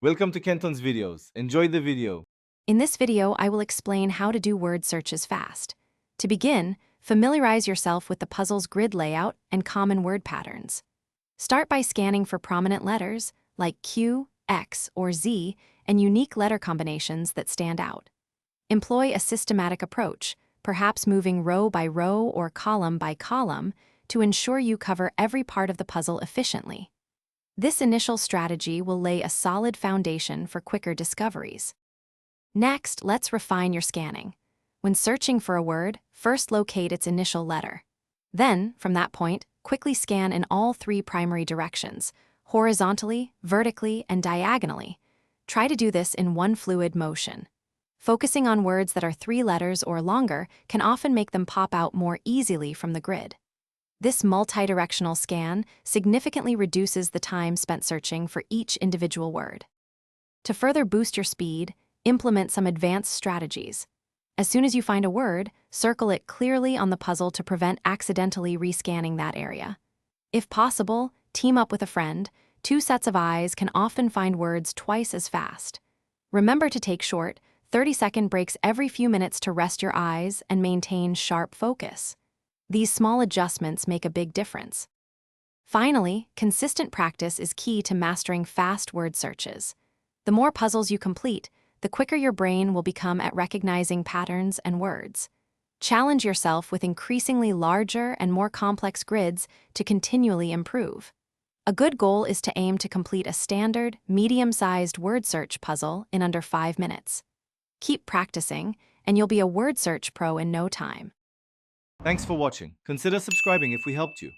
Welcome to Kenton's videos. Enjoy the video. In this video, I will explain how to do word searches fast. To begin, familiarize yourself with the puzzle's grid layout and common word patterns. Start by scanning for prominent letters like Q, X, or Z, and unique letter combinations that stand out. Employ a systematic approach, perhaps moving row by row or column by column, to ensure you cover every part of the puzzle efficiently. This initial strategy will lay a solid foundation for quicker discoveries. Next, let's refine your scanning. When searching for a word, first locate its initial letter. Then, from that point, quickly scan in all three primary directions: horizontally, vertically, and diagonally. Try to do this in one fluid motion. Focusing on words that are 3 letters or longer can often make them pop out more easily from the grid. This multi-directional scan significantly reduces the time spent searching for each individual word. To further boost your speed, implement some advanced strategies. As soon as you find a word, circle it clearly on the puzzle to prevent accidentally rescanning that area. If possible, team up with a friend. 2 sets of eyes can often find words twice as fast. Remember to take short, 30-second breaks every few minutes to rest your eyes and maintain sharp focus. These small adjustments make a big difference. Finally, consistent practice is key to mastering fast word searches. The more puzzles you complete, the quicker your brain will become at recognizing patterns and words. Challenge yourself with increasingly larger and more complex grids to continually improve. A good goal is to aim to complete a standard, medium-sized word search puzzle in under 5 minutes. Keep practicing, and you'll be a word search pro in no time. Thanks for watching. Consider subscribing if we helped you.